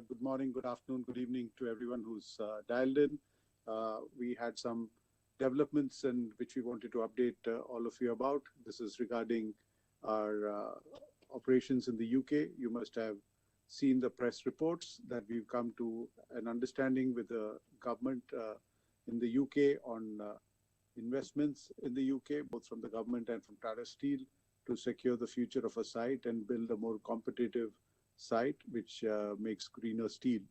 Good morning, good afternoon, good evening to everyone who's dialed in. We had some developments which we wanted to update all of you about. This is regarding our operations in the UK. You must have seen the press reports that we've come to an understanding with the government in the UK on investments in the UK, both from the government and from Tata Steel, to secure the future of a site and build a more competitive site which makes greener steel.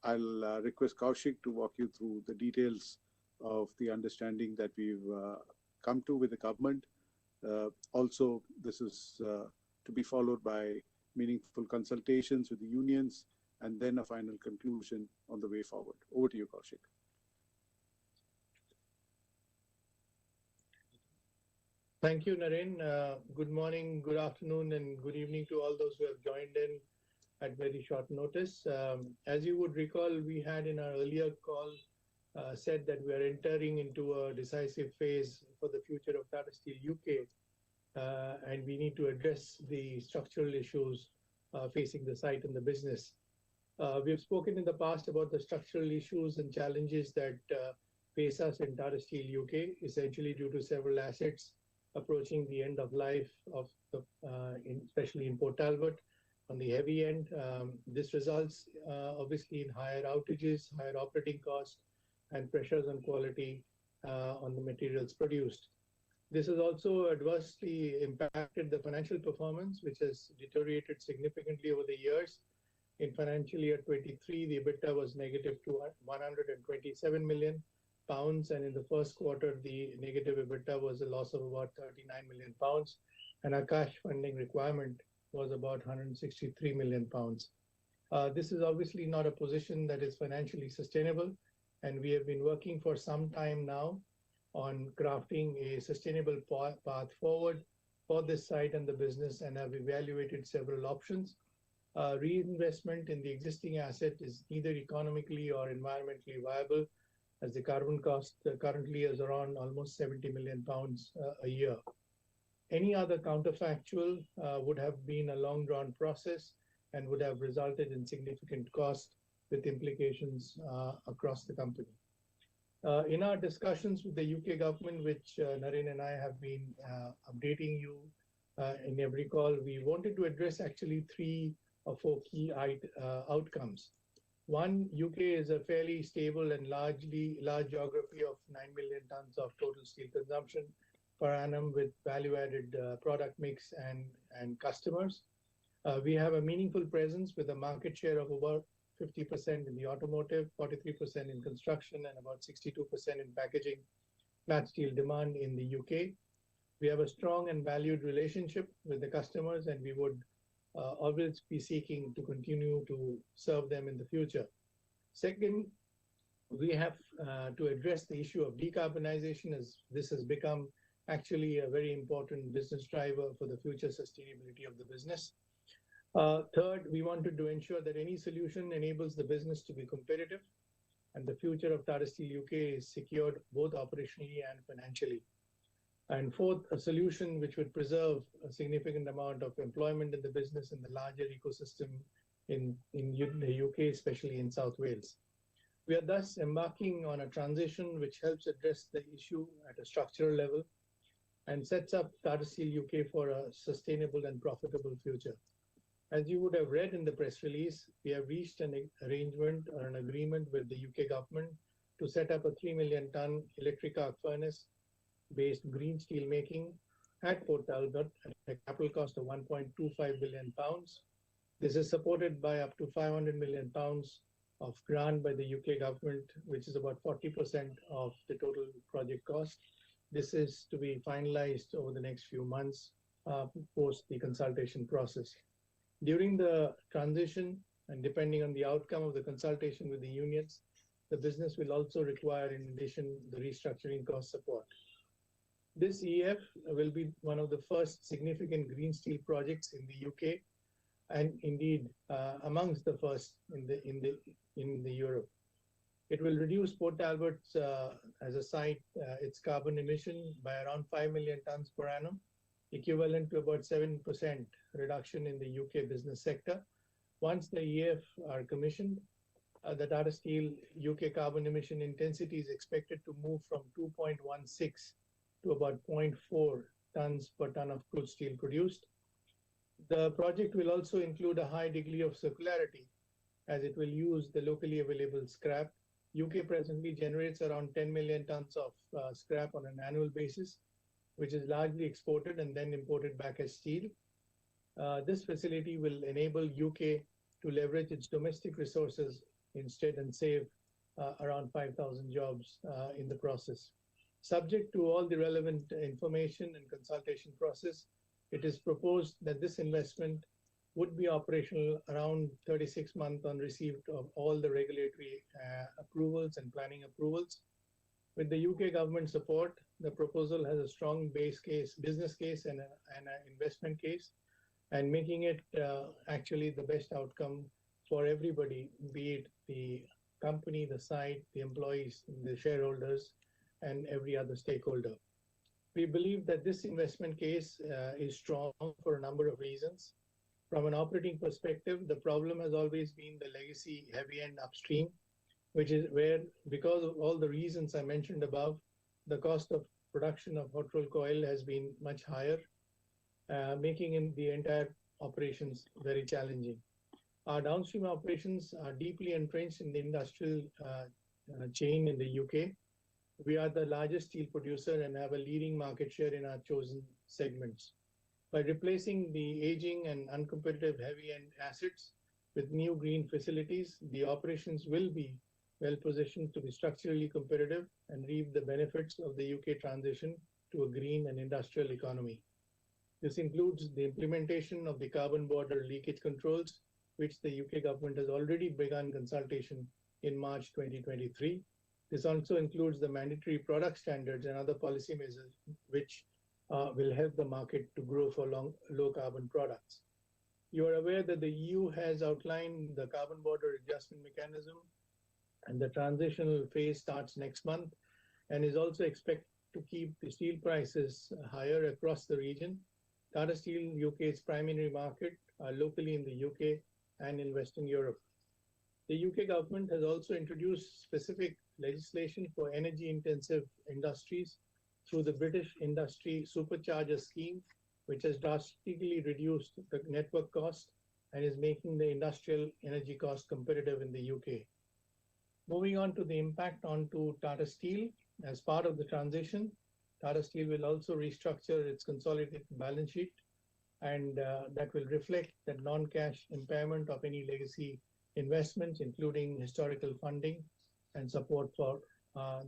I'll request Kaushik to walk you through the details of the understanding that we've come to with the government. Also, this is to be followed by meaningful consultations with the unions and then a final conclusion on the way forward. Over to you, Kaushik. Thank you, Naren. Good morning, good afternoon, and good evening to all those who have joined in at very short notice. As you would recall, we had in our earlier call said that we are entering into a decisive phase for the future of Tata Steel UK, and we need to address the structural issues facing the site and the business. We have spoken in the past about the structural issues and challenges that face us in Tata Steel UK, essentially due to several assets approaching the end of life of especially in Port Talbot on the heavy end. This results obviously in higher outages, higher operating costs, and pressures on quality on the materials produced. This has also adversely impacted the financial performance, which has deteriorated significantly over the years. In financial year 23, the EBITDA was negative to 127 million pounds, and in the first quarter, the negative EBITDA was a loss of about 39 million pounds, and our cash funding requirement was about 163 million pounds. This is obviously not a position that is financially sustainable, and we have been working for some time now on crafting a sustainable path forward for this site and the business, and have evaluated several options. Reinvestment in the existing asset is neither economically or environmentally viable, as the carbon cost currently is around almost 70 million pounds a year. Any other counterfactual would have been a long-drawn process and would have resulted in significant cost with implications across the company. In our discussions with the UK government, which Naren and I have been updating you in every call, we wanted to address actually 3 or 4 key outcomes. One, UK is a fairly stable and large geography of 9 million tons of total steel consumption per annum with value-added product mix and customers. We have a meaningful presence with a market share of about 50% in the automotive, 43% in construction, and about 62% in packaging flat steel demand in the UK. We have a strong and valued relationship with the customers, and we would always be seeking to continue to serve them in the future. Second, we have to address the issue of decarbonization, as this has become actually a very important business driver for the future sustainability of the business. Third, we wanted to ensure that any solution enables the business to be competitive, and the future of Tata Steel UK is secured both operationally and financially. And fourth, a solution which would preserve a significant amount of employment in the business and the larger ecosystem in the UK, especially in South Wales. We are thus embarking on a transition which helps address the issue at a structural level and sets up Tata Steel UK for a sustainable and profitable future. As you would have read in the press release, we have reached an arrangement or an agreement with the UK government to set up a 3 million ton electric arc furnace based green steel making at Port Talbot at a capital cost of 1.25 billion pounds. This is supported by up to 500 million pounds of grant by the UK government, which is about 40% of the total project cost. This is to be finalized over the next few months post the consultation process. During the transition, and depending on the outcome of the consultation with the unions, the business will also require, in addition, the restructuring cost support. This EF will be one of the first significant green steel projects in the UK, and indeed amongst the first in the Europe. It will reduce Port Talbot as a site its carbon emission by around 5 million tons per annum, equivalent to about 7% reduction in the UK business sector, Once the EF are commissioned, the Tata Steel UK carbon emission intensity is expected to move from 2.16 to about zero point 0.4 tons per ton of crude steel produced. The project will also include a high degree of circularity as it will use the locally available scrap. UK presently generates around 10 million tons of scrap on an annual basis, which is largely exported and then imported back as steel. This facility will enable UK to leverage its domestic resources instead and save around 5,000 jobs in the process. Subject to all the relevant information and consultation process, it is proposed that this investment would be operational around 36 months on receipt of all the regulatory approvals and planning approvals. With the UK government support, the proposal has a strong base case, business case, and an investment case, and making it actually the best outcome for everybody, be it the company, the site, the employees, the shareholders, and every other stakeholder. We believe that this investment case is strong for a number of reasons. From an operating perspective, the problem has always been the legacy heavy end upstream, which is where, because of all the reasons I mentioned above, the cost of production of hot rolled coil has been much higher, making the entire operations very challenging. Our downstream operations are deeply entrenched in the industrial chain in the UK. We are the largest steel producer and have a leading market share in our chosen segments. By replacing the aging and uncompetitive heavy-end assets with new green facilities, the operations will be well positioned to be structurally competitive and reap the benefits of the UK transition to a green and industrial economy. This includes the implementation of the carbon border leakage controls, which the UK government has already begun consultation in March 2023. This also includes the mandatory product standards and other policy measures which will help the market to grow for low carbon products. You are aware that the EU has outlined the carbon border adjustment mechanism, and the transitional phase starts next month and is also expected to keep the steel prices higher across the region. Tata Steel UK's primary market are locally in the UK and in Western Europe. The UK government has also introduced specific legislation for energy-intensive industries through the British Industry Supercharger Scheme, which has drastically reduced the network cost and is making the industrial energy cost competitive in the UK. Moving on to the impact onto Tata Steel, as part of the transition, Tata Steel will also restructure its consolidated balance sheet, and that will reflect the non-cash impairment of any legacy investments, including historical funding and support for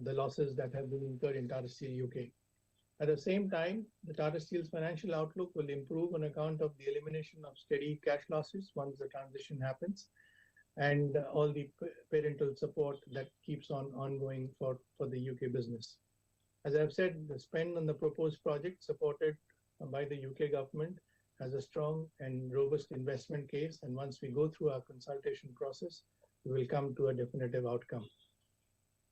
the losses that have been incurred in Tata Steel UK. At the same time, the Tata Steel's financial outlook will improve on account of the elimination of steady cash losses once the transition happens, and all the parental support that keeps on ongoing for the UK business. As I've said, the spend on the proposed project supported by the UK government has a strong and robust investment case, and once we go through our consultation process, we will come to a definitive outcome.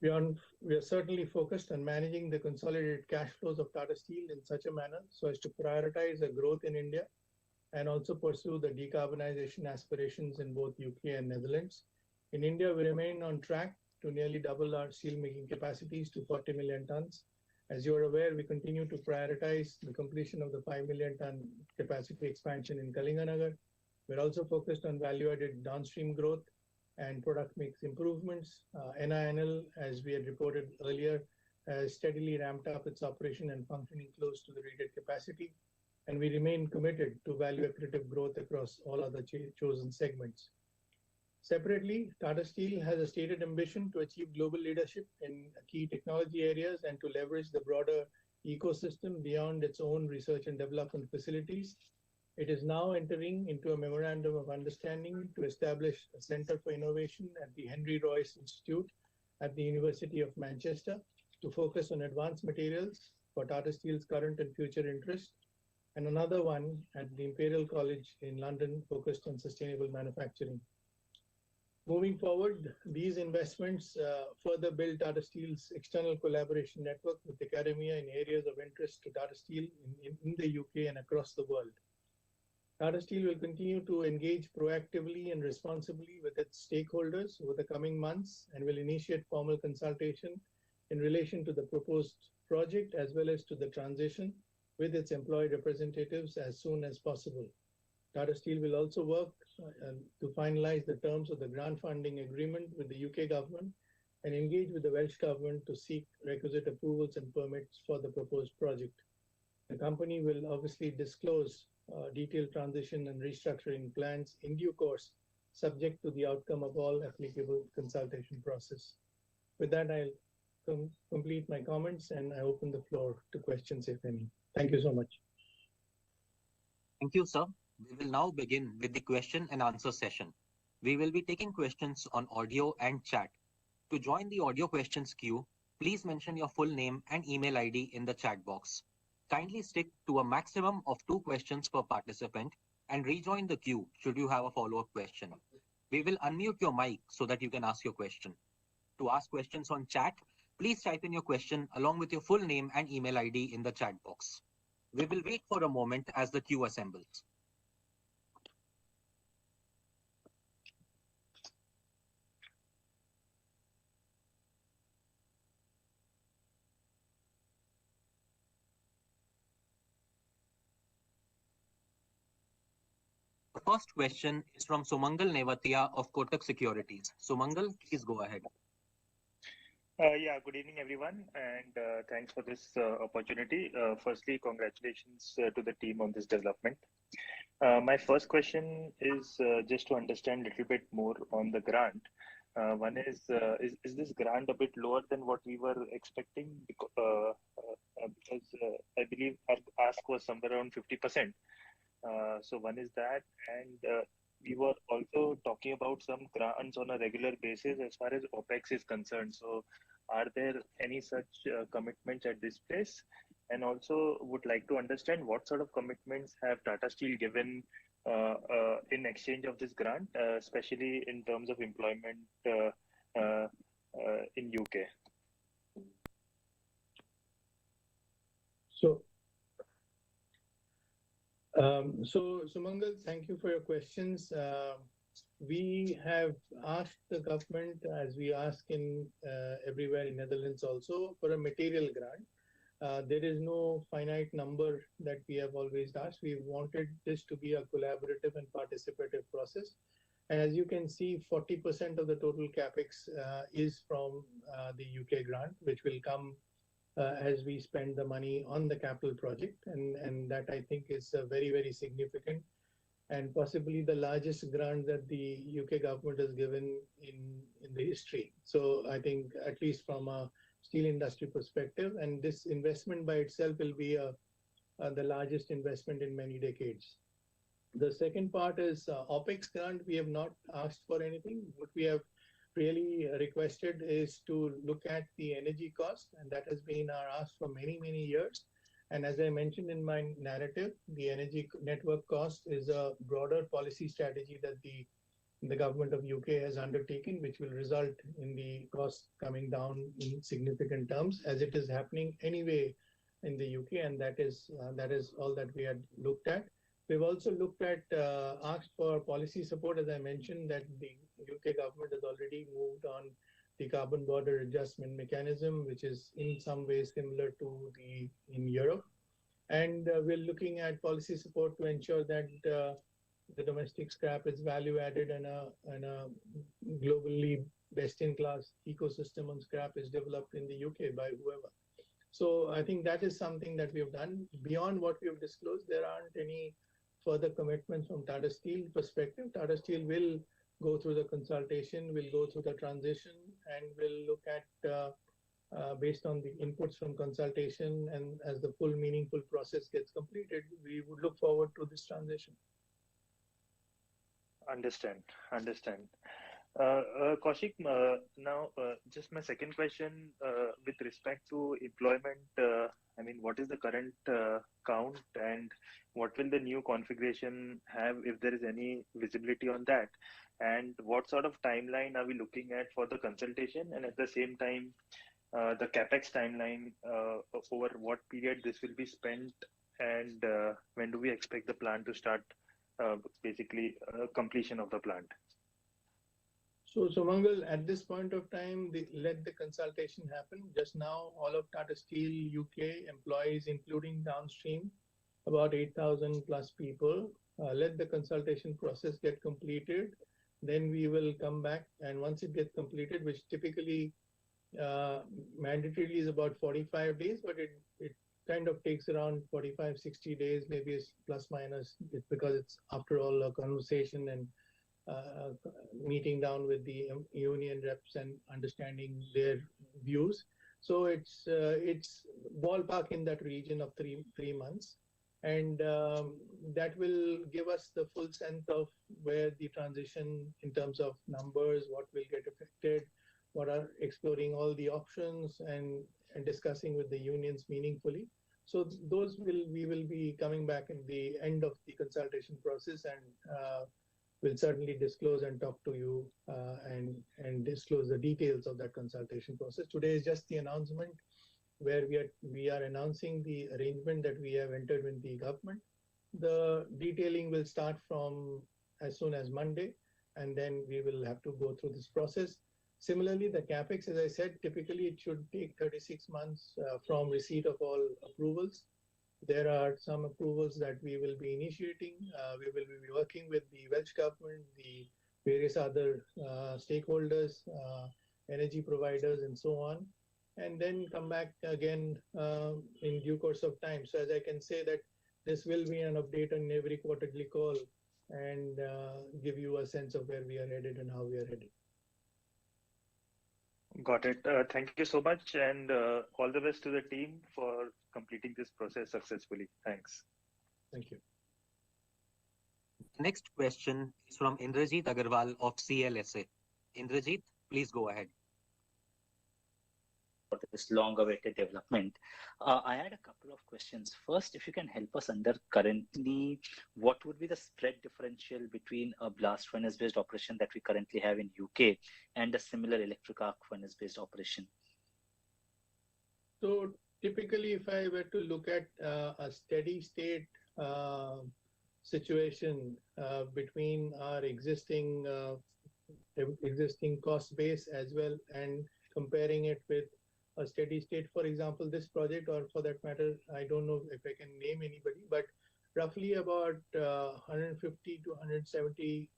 We are certainly focused on managing the consolidated cash flows of Tata Steel in such a manner so as to prioritize the growth in India and also pursue the decarbonization aspirations in both UK and Netherlands. In India, we remain on track to nearly double our steelmaking capacities to 40 million tons. As you are aware, we continue to prioritize the completion of the 5 million ton capacity expansion in Kalinganagar. We're also focused on value-added downstream growth and product mix improvements. NINL, as we had reported earlier, has steadily ramped up its operation and functioning close to the rated capacity, and we remain committed to value-accretive growth across all other chosen segments. Separately, Tata Steel has a stated ambition to achieve global leadership in key technology areas and to leverage the broader ecosystem beyond its own research and development facilities. It is now entering into a memorandum of understanding to establish a Center for Innovation at the Henry Royce Institute at the University of Manchester to focus on advanced materials for Tata Steel's current and future interests, and another one at the Imperial College in London focused on sustainable manufacturing. Moving forward, these investments further build Tata Steel's external collaboration network with academia in areas of interest to Tata Steel in the UK and across the world. Tata Steel will continue to engage proactively and responsibly with its stakeholders over the coming months and will initiate formal consultation in relation to the proposed project as well as to the transition with its employee representatives as soon as possible. Tata Steel will also work to finalize the terms of the grant funding agreement with the UK government and engage with the Welsh government to seek requisite approvals and permits for the proposed project. The company will obviously disclose detailed transition and restructuring plans in due course, subject to the outcome of all applicable consultation process. With that, I'll complete my comments and I open the floor to questions, if any. Thank you so much. Thank you, sir. We will now begin with the question and answer session. We will be taking questions on audio and chat. To join the audio questions queue, please mention your full name and email ID in the chat box. Kindly stick to a maximum of 2 questions per participant and rejoin the queue should you have a follow-up question. We will unmute your mic so that you can ask your question. To ask questions on chat, please type in your question along with your full name and email ID in the chat box. We will wait for a moment as the queue assembles. The first question is from Sumangal Nevatia of Kotak Securities. Sumangal, please go ahead. Yeah, good evening, everyone, and thanks for this opportunity. Firstly, congratulations to the team on this development. My first question is just to understand a little bit more on the grant. One is this grant a bit lower than what we were expecting? Because I believe our ask was somewhere around 50%. So one is that, and we were also talking about some grants on a regular basis as far as OPEX is concerned. So are there any such commitments at this place? And also would like to understand what sort of commitments have Tata Steel given in exchange of this grant, especially in terms of employment in UK. So Sumangal, thank you for your questions. We have asked the government, as we ask in everywhere in Netherlands also, for a material grant. There is no finite number that we have always asked. We wanted this to be a collaborative and participative process. And as you can see, 40% of the total capex is from the UK grant, which will come as we spend the money on the capital project. And that I think is very, very significant and possibly the largest grant that the UK government has given in the history. So I think at least from a steel industry perspective, and this investment by itself will be the largest investment in many decades. The second part is OPEX grant. We have not asked for anything. What we have really requested is to look at the energy cost, and that has been our ask for many, many years. And as I mentioned in my narrative, the energy network cost is a broader policy strategy that the government of UK has undertaken, which will result in the cost coming down in significant terms, as it is happening anyway in the UK, and that is all that we had looked at. We've also looked at asked for policy support, as I mentioned, that the UK government has already moved on the carbon border adjustment mechanism, which is in some ways similar to in Europe. And we're looking at policy support to ensure that the domestic scrap is value added and a globally best in class ecosystem on scrap is developed in the UK by whoever. So I think that is something that we have done. Beyond what we have disclosed, there aren't any further commitments from Tata Steel perspective. Tata Steel will go through the consultation, will go through the transition, and will look at based on the inputs from consultation, and as the full meaningful process gets completed, we would look forward to this transition. Understand. Kaushik, now just my second question with respect to employment. I mean, what is the current count, and what will the new configuration have, if there is any visibility on that? And what sort of timeline are we looking at for the consultation, and at the same time, the capex timeline over what period this will be spent, and when do we expect the plan to start basically completion of the plant? So, Sumangal, at this point of time, let the consultation happen. Just now, all of Tata Steel UK employees, including downstream, about 8,000 plus people, let the consultation process get completed. Then we will come back, and once it gets completed, which typically mandatorily is about 45 days, but it kind of takes around 45, 60 days, maybe it's plus minus, because it's after all a conversation and uh, meeting down with the union reps and understanding their views. So it's ballpark in that region of three months, and that will give us the full sense of where the transition in terms of numbers, what will get affected, what are exploring all the options and discussing with the unions meaningfully. So those we will be coming back in the end of the consultation process, and will certainly disclose and talk to you and disclose the details of that consultation process. Today is just the announcement where we are announcing the arrangement that we have entered with the government. The detailing will start from as soon as Monday, and then we will have to go through this process. Similarly, the capex, as I said, typically it should take 36 months from receipt of all approvals. There are some approvals that we will be initiating. We will be working with the Welsh government, the various other stakeholders, energy providers, and so on, and then come back again in due course of time. So as I can say that this will be an update on every quarterly call and give you a sense of where we are headed and how we are headed. Got it. Thank you so much, and all the best to the team for completing this process successfully. Thanks. Thank you. The next question is from Indrajit Agarwal of CLSA. Indrajit, please go ahead. For this long-awaited development. I had a couple of questions. First, if you can help us under currently, what would be the spread differential between a blast furnace-based operation that we currently have in UK and a similar electric arc furnace-based operation? So typically, if I were to look at a steady state situation between our existing cost base as well, and comparing it with a steady state, for example, this project, or for that matter, I don't know if I can name anybody, but roughly about 150 to 170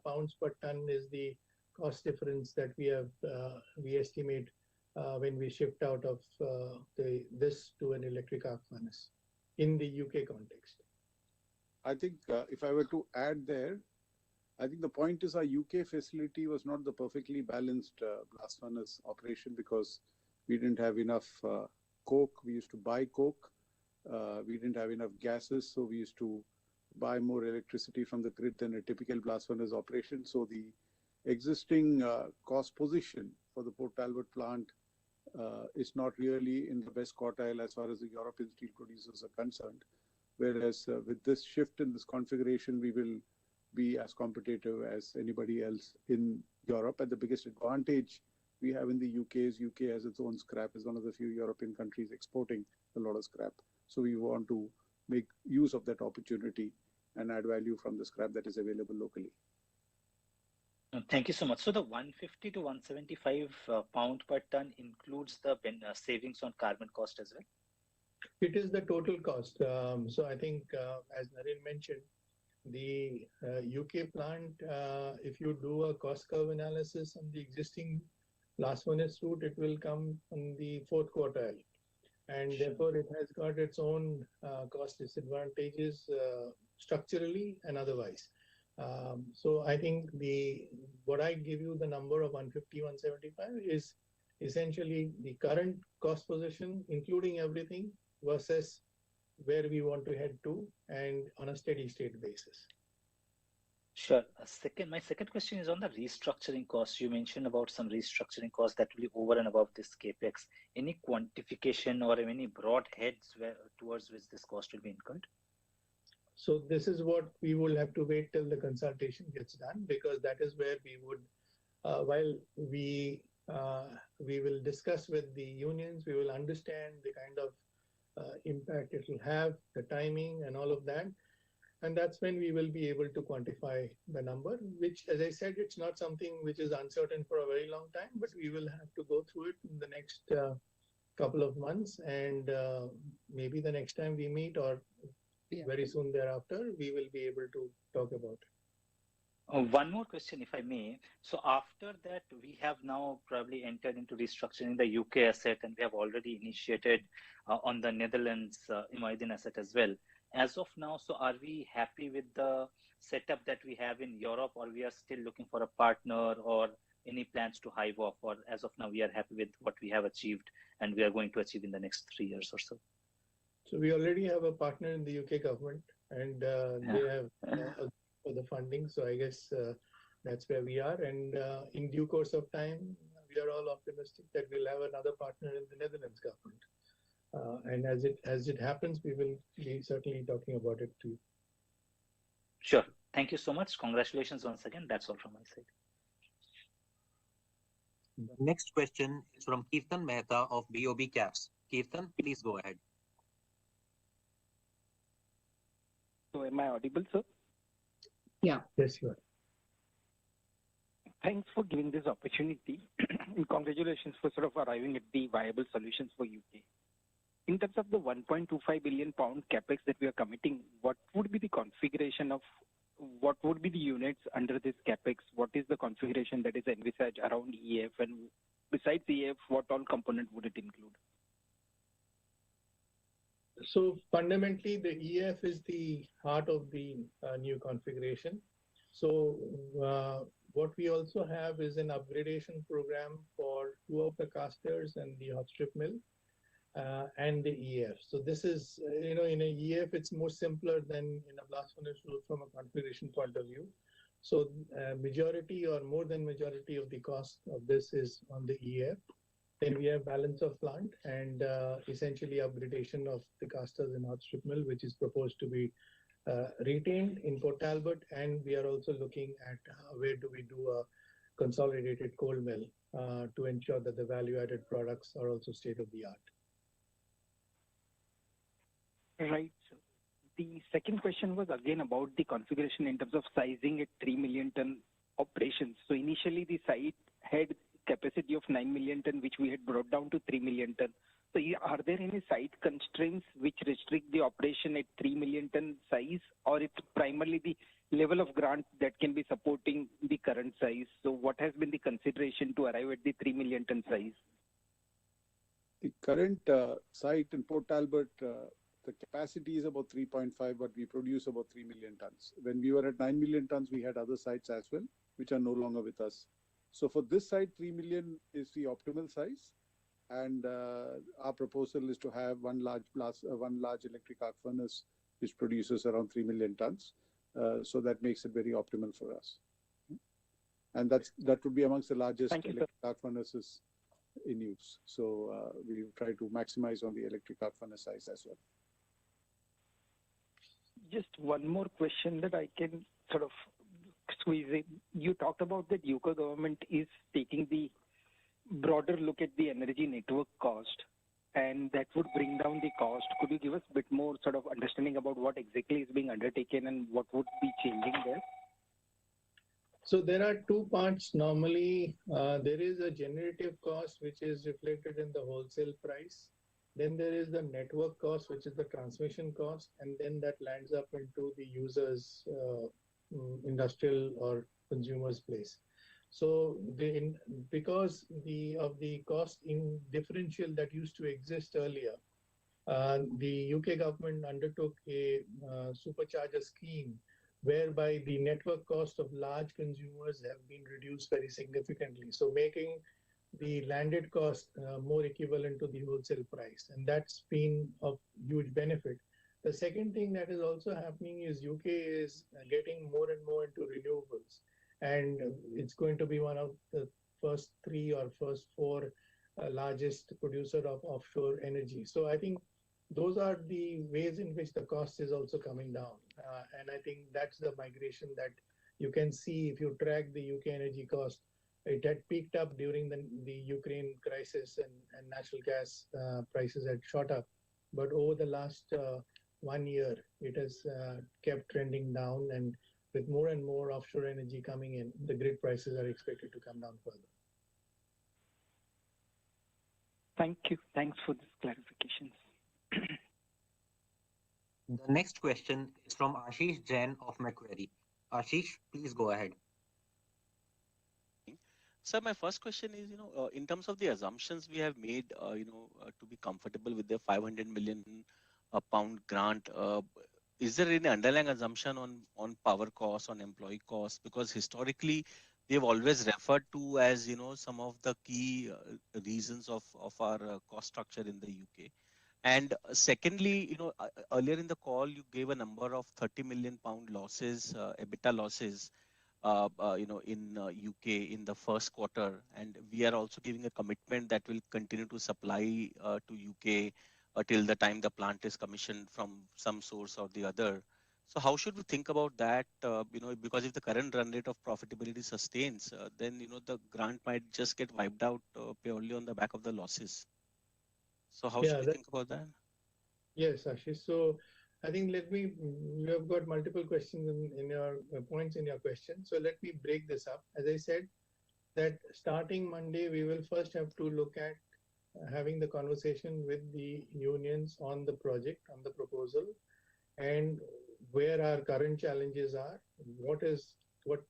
pounds per ton is the cost difference that we estimate when we shift out of this to an electric arc furnace in the UK context. I think if I were to add there, I think the point is our UK facility was not the perfectly balanced blast furnace operation because we didn't have enough coke. We used to buy coke. We didn't have enough gases, so we used to buy more electricity from the grid than a typical blast furnace operation. So the existing cost position for the Port Talbot plant is not really in the best quartile as far as the European steel producers are concerned. Whereas with this shift in this configuration, we will be as competitive as anybody else in Europe. And the biggest advantage we have in the UK is UK has its own scrap, is one of the few European countries exporting a lot of scrap. So we want to make use of that opportunity and add value from the scrap that is available locally. Thank you so much. So the 150 to 175 pound per ton includes the savings on carbon cost as well? It is the total cost. So I think, as Naren mentioned, the UK plant, if you do a cost curve analysis on the existing blast furnace route, it will come on the fourth quartile. And therefore, it has got its own cost disadvantages structurally and otherwise. So I think what I give you the number of 150, 175 is essentially the current cost position, including everything, versus where we want to head to, and on a steady state basis. Sure. My second question is on the restructuring costs. You mentioned about some restructuring costs that will be over and above this capex. Any quantification or any broad heads towards which this cost will be incurred? So this is what we will have to wait till the consultation gets done, because that is where we would, while we will discuss with the unions, we will understand the kind of impact it will have, the timing and all of that. And that's when we will be able to quantify the number, which, as I said, it's not something which is uncertain for a very long time, but we will have to go through it in the next couple of months. And maybe the next time we meet or very soon thereafter, we will be able to talk about it. One more question, if I may. So after that, we have now probably entered into restructuring the UK asset, and we have already initiated on the Netherlands Imaidin asset as well. As of now, so are we happy with the setup that we have in Europe, or we are still looking for a partner, or any plans to hive off, or as of now, we are happy with what we have achieved and we are going to achieve in the next 3 years or so? So we already have a partner in the UK government, and they have for the funding. So I guess that's where we are. And in due course of time, we are all optimistic that we'll have another partner in the Netherlands government. And as it happens, we will be certainly talking about it too. Sure. Thank you so much. Congratulations once again. That's all from my side. The next question is from Kirtan Mehta of BOB Caps. Kirtan, please go ahead. So am I audible, sir? Yeah. Yes, you are. Thanks for giving this opportunity. And congratulations for sort of arriving at the viable solutions for UK. In terms of the 1.25 billion pound capex that we are committing, what would be the configuration of what would be the units under this capex? What is the configuration that is envisaged around EF, and besides EF, what all component would it include? So fundamentally, the EF is the heart of the new configuration. So what we also have is an upgradation program for two of the casters and the hot strip mill and the EF. So this is, in a EF, it's more simpler than in a blast furnace route from a configuration point of view. So majority or more than majority of the cost of this is on the EF. Then we have balance of plant and essentially upgradation of the casters in hot strip mill, which is proposed to be retained in Port Talbot. And we are also looking at where do we do a consolidated cold mill to ensure that the value-added products are also state-of-the-art. Right. So the second question was again about the configuration in terms of sizing at 3 million ton operations. So initially the site had capacity of 9 million ton, which we had brought down to 3 million ton. So are there any site constraints which restrict the operation at 3 million ton size, or it's primarily the level of grant that can be supporting the current size? So what has been the consideration to arrive at the 3 million ton size? The current site in Port Talbot, the capacity is about 3.5, but we produce about 3 million tons. When we were at 9 million tons, we had other sites as well, which are no longer with us. So for this site, 3 million is the optimal size. And our proposal is to have one large electric arc furnace, which produces around 3 million tons. So that makes it very optimal for us. And that would be amongst the largest electric arc furnaces in use. So we try to maximize on the electric arc furnace size as well. Just one more question that I can sort of squeeze in. You talked about that UK government is taking the broader look at the energy network cost, and that would bring down the cost. Could you give us a bit more sort of understanding about what exactly is being undertaken and what would be changing there? So there are two parts normally. There is a generative cost, which is reflected in the wholesale price. Then there is the network cost, which is the transmission cost, and then that lands up into the user's industrial or consumer's place. So because of the cost in differential that used to exist earlier, the UK government undertook a supercharger scheme whereby the network cost of large consumers have been reduced very significantly. So making the landed cost more equivalent to the wholesale price. And that's been of huge benefit. The second thing that is also happening is UK is getting more and more into renewables. And it's going to be one of the first three or first four largest producer of offshore energy. So I think those are the ways in which the cost is also coming down. And I think that's the migration that you can see if you track the UK energy cost. It had peaked up during the Ukraine crisis and natural gas prices had shot up. But over the last 1 year, it has kept trending down, and with more and more offshore energy coming in, the grid prices are expected to come down further. Thank you. Thanks for this clarifications. The next question is from Ashish Jain of Macquarie. Ashish, please go ahead. Sir, my first question is, in terms of the assumptions we have made, to be comfortable with the 500 million pound grant, is there any underlying assumption on power costs, on employee costs? Because historically, they've always referred to as, some of the key reasons of our cost structure in the UK. And secondly, earlier in the call, you gave a number of 30 million pound losses, EBITDA losses, in UK in the first quarter, and we are also giving a commitment that will continue to supply to UK till the time the plant is commissioned from some source or the other. So how should we think about that? Because if the current run rate of profitability sustains, then the grant might just get wiped out purely on the back of the losses. So how should we think about that? Yes, Ashish. So I think you have got multiple questions in your points in your question. So let me break this up. As I said, that starting Monday, we will first have to look at having the conversation with the unions on the project, on the proposal, and where our current challenges are, what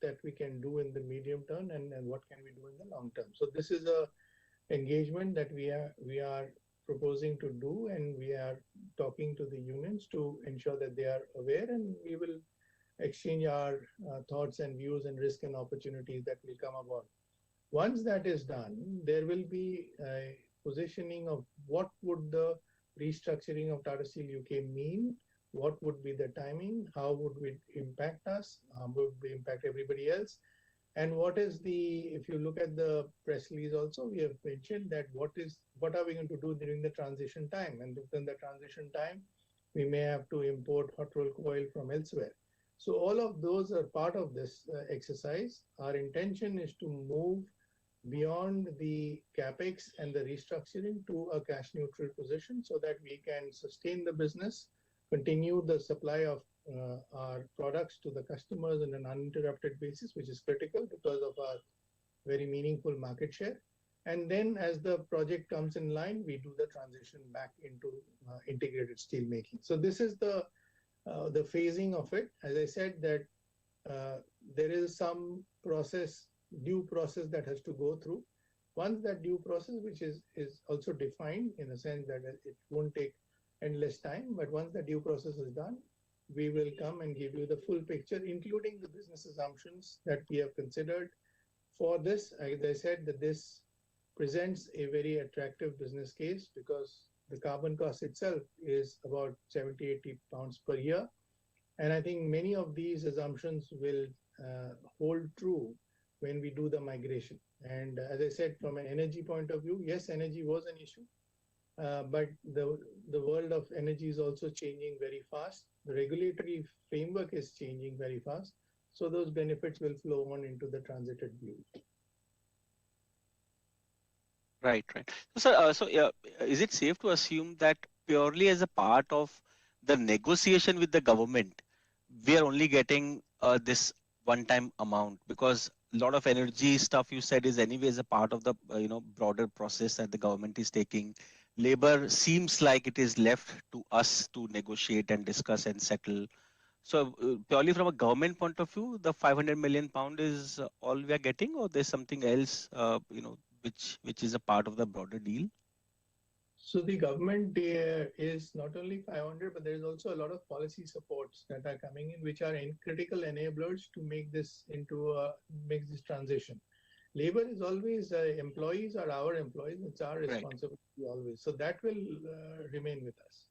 that we can do in the medium term, and what can we do in the long term. So this is a engagement that we are proposing to do, and we are talking to the unions to ensure that they are aware, and we will exchange our thoughts and views and risk and opportunities that will come about. Once that is done, there will be a positioning of what would the restructuring of Tata Steel UK mean, what would be the timing, how would it impact us, how would it impact everybody else, and if you look at the press release also, we have mentioned that what are we going to do during the transition time, and within the transition time, we may have to import hot rolled coil from elsewhere. So all of those are part of this exercise. Our intention is to move beyond the capex and the restructuring to a cash neutral position so that we can sustain the business, continue the supply of our products to the customers on an uninterrupted basis, which is critical because of our very meaningful market share. And then as the project comes in line, we do the transition back into integrated steel making. So this is the phasing of it. As I said, that there is some due process that has to go through. Once that due process, which is also defined in a sense that it won't take endless time, but once the due process is done, we will come and give you the full picture, including the business assumptions that we have considered for this. As I said, that this presents a very attractive business case because the carbon cost itself is about 70-80 pounds per year. And I think many of these assumptions will hold true when we do the migration. And as I said, from an energy point of view, yes, energy was an issue. But the world of energy is also changing very fast. The regulatory framework is changing very fast. So those benefits will flow on into the transited view. Right. So, is it safe to assume that purely as a part of the negotiation with the government, we are only getting this one-time amount? Because a lot of energy stuff you said is anyways a part of the broader process that the government is taking. Labor seems like it is left to us to negotiate and discuss and settle. So purely from a government point of view, the 500 million pound is all we are getting, or there's something else, which is a part of the broader deal? So the government is not only 500, but there is also a lot of policy supports that are coming in, which are critical enablers to make this transition. Labor is always employees are our employees. It's our responsibility always. So that will remain with us.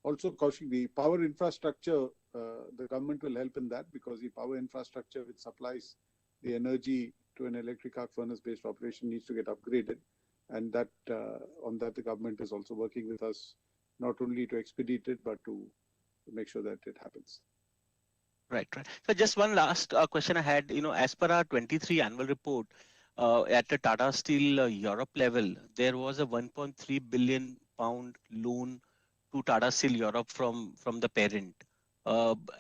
Also, Kaushik, the power infrastructure, the government will help in that because the power infrastructure which supplies the energy to an electric arc furnace-based operation needs to get upgraded. And that on that, the government is also working with us, not only to expedite it, but to make sure that it happens. Right. So just one last question I had, as per our 23 annual report, at the Tata Steel Europe level, there was a 1.3 billion pound loan to Tata Steel Europe from the parent.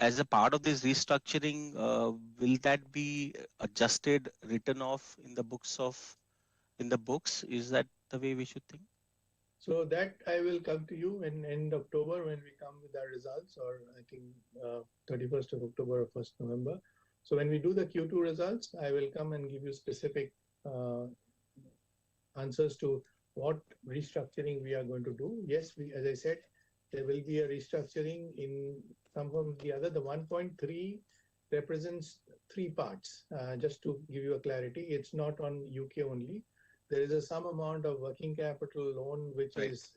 As a part of this restructuring, will that be adjusted, written off in the books? Is that the way we should think? So that I will come to you in end October when we come with our results, or I think 31st of October or 1st November. So when we do the Q2 results, I will come and give you specific uh, answers to what restructuring we are going to do. Yes, as I said, there will be a restructuring in some of the other. The 1.3 represents three parts. Just to give you a clarity, it's not on UK only. There is some amount of working capital loan which Right. is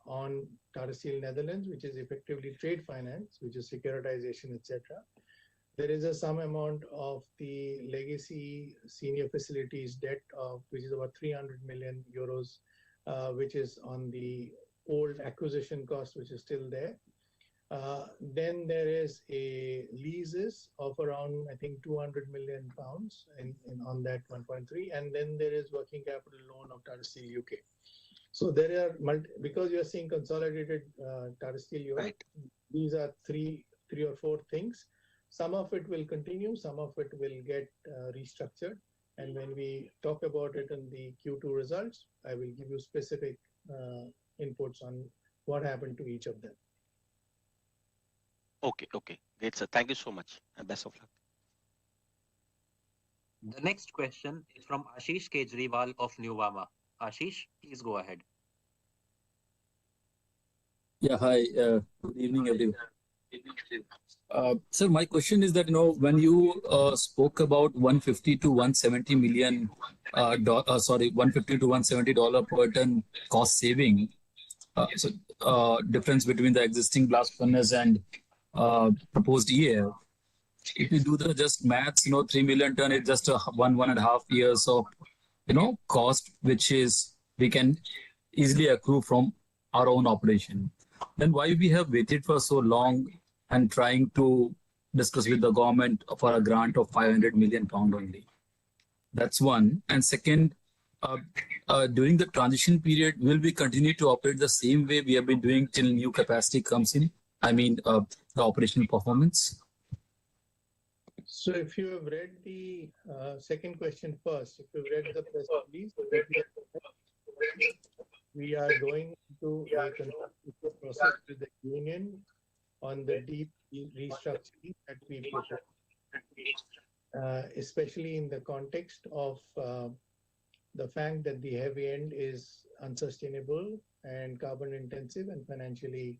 on Tata Steel Netherlands, which is effectively trade finance, which is securitization, etc. There is some amount of the legacy senior facilities debt of which is about 300 million euros, which is on the old acquisition cost, which is still there. Then there is a leases of around, I think, 200 million pounds on that 1.3, and then there is working capital loan of Tata Steel UK. So there are because you are seeing consolidated Tata Steel Europe. Right. These are three or four things. Some of it will continue, some of it will get restructured. And when we talk about it in the Q2 results, I will give you specific inputs on what happened to each of them. Okay. Great, sir. Thank you so much, and best of luck. The next question is from Ashish Kejriwal of Nuvama. Ashish, please go ahead. Yeah, hi. Good evening, everyone. Sir, my question is that, when you spoke about 150 to 170 million, 150 to $170 per ton cost saving, difference between the existing blast furnace and proposed EAF. If you do the just maths, 3 million ton is just 1.5 years of, cost, which is we can easily accrue from our own operation. Then why we have waited for so long and trying to discuss with the government for a grant of 500 million pound only? That's one. And second, during the transition period, will we continue to operate the same way we have been doing till new capacity comes in? I mean, the operational performance. So if you have read the second question first, if you've read the press release, we are going to a consultative process with the union on the deep restructuring that we propose, especially in the context of the fact that the heavy end is unsustainable and carbon intensive and financially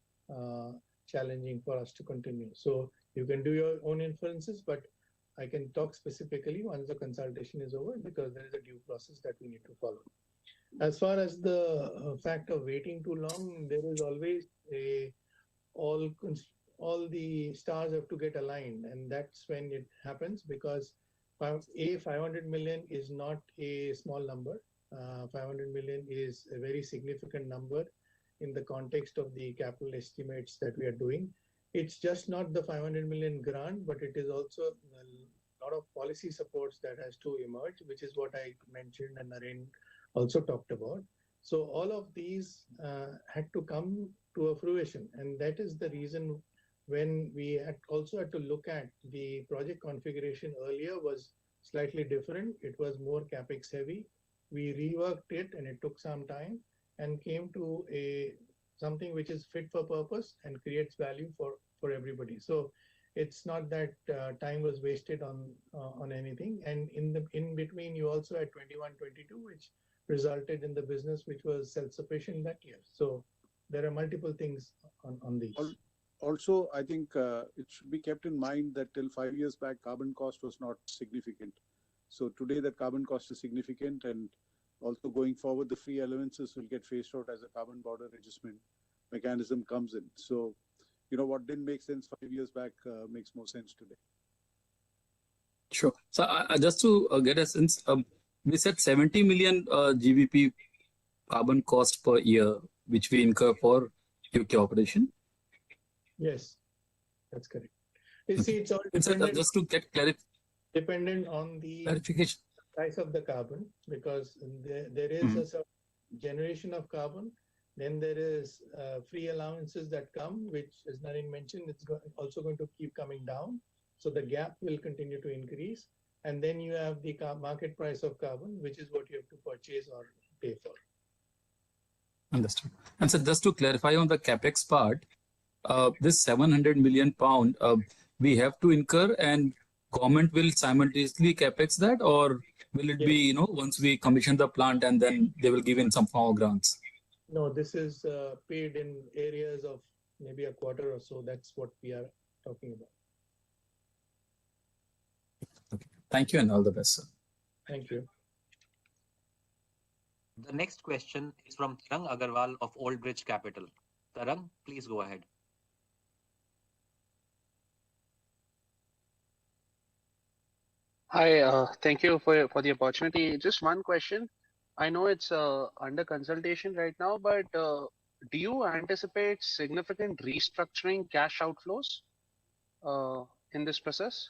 challenging for us to continue. So you can do your own inferences, but I can talk specifically once the consultation is over, because there is a due process that we need to follow. As far as the fact of waiting too long, there is always all the stars have to get aligned, and that's when it happens, because 500 million is not a small number. 500 million is a very significant number in the context of the capital estimates that we are doing. It's just not the 500 million grant, but it is also a lot of policy supports that has to emerge, which is what I mentioned and Naren also talked about. So all of these had to come to a fruition, and that is the reason when we also had to look at the project configuration earlier was slightly different. It was more capex heavy. We reworked it, and it took some time, and came to something which is fit for purpose and creates value for everybody. So it's not that time was wasted on anything. And in between, you also had 21-22, which resulted in the business which was self-sufficient that year. So there are multiple things on these. Also, I think it should be kept in mind that till 5 years back, carbon cost was not significant. So today that carbon cost is significant, and also going forward, the free allowances will get phased out as a carbon border adjustment mechanism comes in. So, what didn't make sense 5 years back makes more sense today. Sure. So just to get a sense, we said 70 million GBP carbon cost per year, which we incur for UK operation. Yes, that's correct. You see, it's all dependent, just to get dependent on the clarification price of the carbon, because there is a generation of carbon, Then there is free allowances that come, which, as Naren mentioned, it's also going to keep coming down. So the gap will continue to increase. And then you have the market price of carbon, which is what you have to purchase or pay for. Understood. And so just to clarify on the capex part, this 700 million pound, we have to incur, and government will simultaneously capex that, or will it be, Yes. once we commission the plant and then they will give in some form of grants? No, this is paid in areas of maybe a quarter or so. That's what we are talking about. Okay. Thank you and all the best, sir. Thank you. The next question is from Tarang Agarwal of Old Bridge Capital. Tarang, please go ahead. Hi, thank you for the opportunity. Just one question. I know it's under consultation right now, but do you anticipate significant restructuring cash outflows in this process?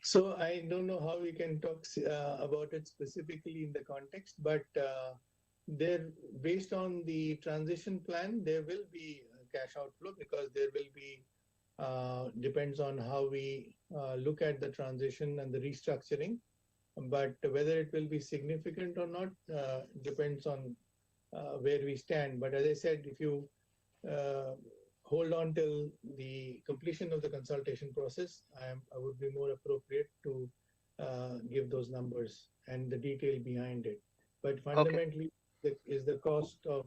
So I don't know how we can talk about it specifically in the context, but there, based on the transition plan, there will be cash outflow because there will be depends on how we look at the transition and the restructuring. But whether it will be significant or not depends on where we stand. But as I said, if you hold on till the completion of the consultation process, I would be more appropriate to give those numbers and the detail behind it. But fundamentally, is the cost of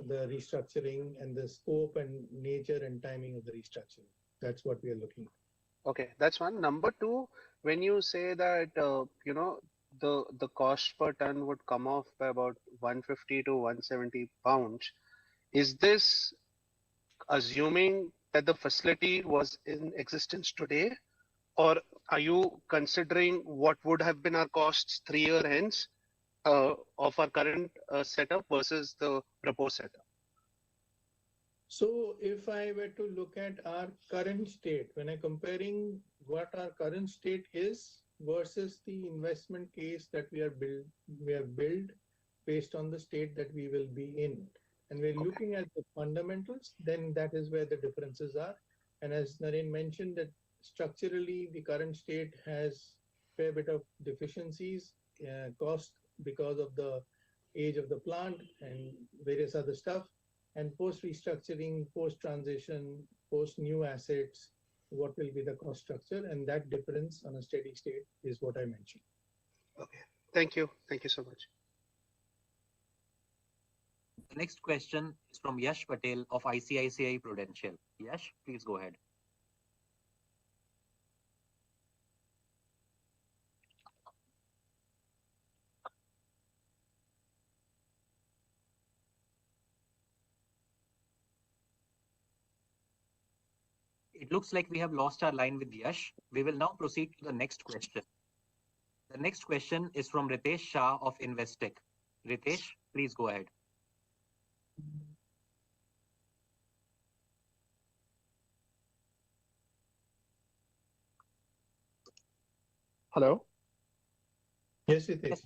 the restructuring and the scope and nature and timing of the restructuring. That's what we are looking at. Okay, that's one. Number two, when you say that the cost per ton would come off by about 150 to 170 pounds, is this assuming that the facility was in existence today, or are you considering what would have been our costs 3 years hence of our current setup versus the proposed setup? So if I were to look at our current state, when I'm comparing what our current state is versus the investment case that we have built based on the state that we will be in, and we're looking at the fundamentals, then that is where the differences are. And as Naren mentioned, that structurally the current state has fair bit of deficiencies, cost because of the age of the plant and various other stuff. And post restructuring, post transition, post new assets, what will be the cost structure? And that difference on a steady state is what I mentioned. Okay, thank you. Thank you so much. The next question is from Yash Patel of ICICI Prudential. Yash, please go ahead. It looks like we have lost our line with Yash. We will now proceed to the next question. The next question is from Ritesh Shah of Investec. Ritesh, please go ahead. Hello. Yes, Ritesh.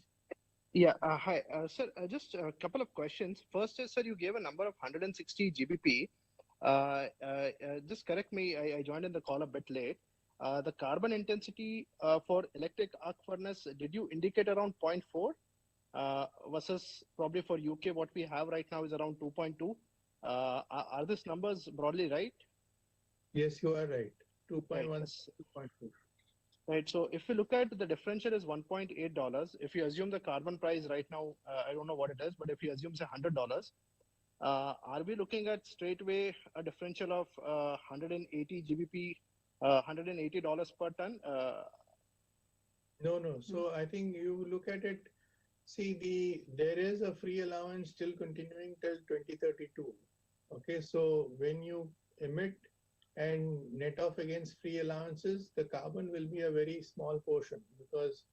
Yeah, hi. Sir, just a couple of questions. First is, sir, you gave a number of 160 GBP. Just correct me, I joined in the call a bit late. The carbon intensity for electric arc furnace, did you indicate around 0.4 versus probably for UK, what we have right now is around 2.2? Are these numbers broadly right? Yes, you are right. 2.1, Right. 2.2. Right. So if you look at the differential is $1.8. If you assume the carbon price right now, I don't know what it is, but if you assume say $100, are we looking at straightway a differential of 180 GBP, $180 per ton? No. So I think you look at it. See, there is a free allowance still continuing till 2032. Okay, so when you emit and net off against free allowances, the carbon will be a very small portion because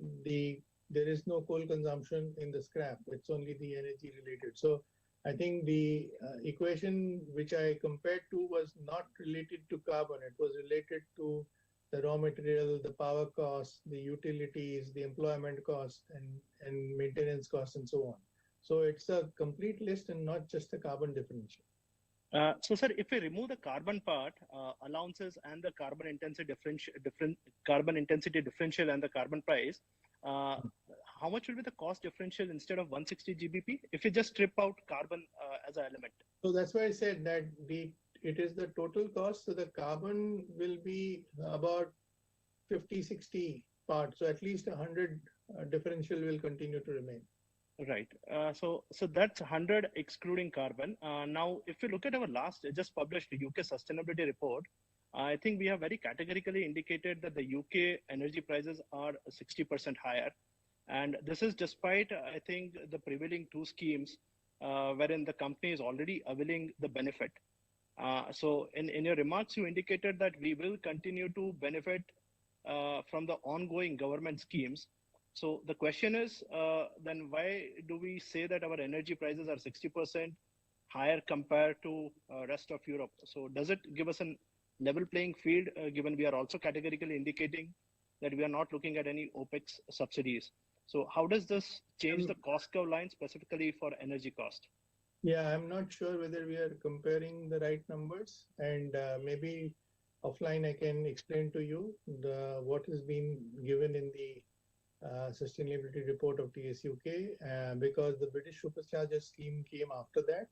there is no coal consumption in the scrap. It's only the energy related. So I think the equation which I compared to was not related to carbon. It was related to the raw material, the power costs, the utilities, the employment cost, and maintenance costs, and so on. So it's a complete list and not just the carbon differential. So, sir, if we remove the carbon part, allowances and the carbon intensity differential and the carbon price, how much will be the cost differential instead of 160 GBP if you just strip out carbon as an element? So that's why I said that it is the total cost. So the carbon will be about 50, 60 parts. So at least 100 differential will continue to remain. Right. So that's 100 excluding carbon. Now, if you look at our last just published UK sustainability report, I think we have very categorically indicated that the UK energy prices are 60% higher. And this is despite, I think, the prevailing two schemes wherein the company is already availing the benefit. So in your remarks, you indicated that we will continue to benefit from the ongoing government schemes. So the question is, then why do we say that our energy prices are 60% higher compared to rest of Europe? So does it give us a level playing field, given we are also categorically indicating that we are not looking at any OPEX subsidies? So how does this change the cost curve line specifically for energy cost? Yeah, I'm not sure whether we are comparing the right numbers, and maybe offline I can explain to you what has been given in the sustainability report of TSUK, because the British Supercharger scheme came after that,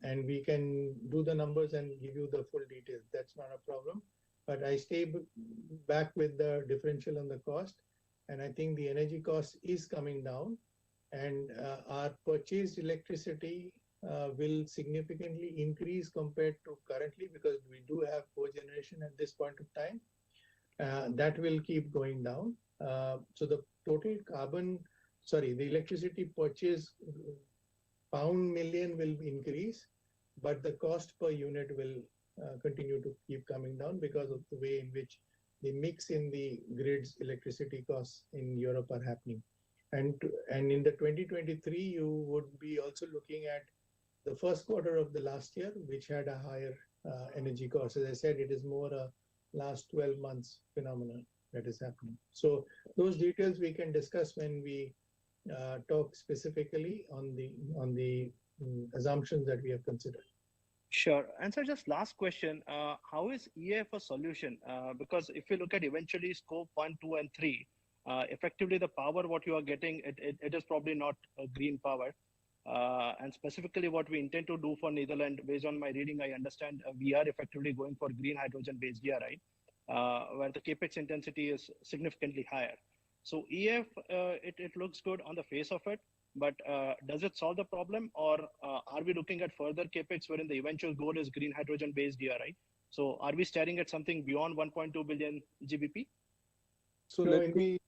and we can do the numbers and give you the full details. That's not a problem. But I stay back with the differential on the cost, and I think the energy cost is coming down, and our purchased electricity will significantly increase compared to currently, because we do have cogeneration at this point of time. That will keep going down. So the total the electricity purchase pound million will increase, but the cost per unit will continue to keep coming down because of the way in which the mix in the grid's electricity costs in Europe are happening. And in the 2023, you would be also looking at the first quarter of the last year, which had a higher energy cost. As I said, it is more a last 12 months phenomenon that is happening. So those details we can discuss when we talk specifically on the assumptions that we have considered. Sure. And so just last question, how is EAF a solution? Because if you look at eventually scope 1, 2, and 3, effectively the power what you are getting, it is probably not green power. And specifically what we intend to do for Netherlands, based on my reading, I understand we are effectively going for green hydrogen-based DRI, where the capex intensity is significantly higher. So EF, it looks good on the face of it, but does it solve the problem, or are we looking at further capex wherein the eventual goal is green hydrogen-based DRI? So are we staring at something beyond 1.2 billion GBP? So let me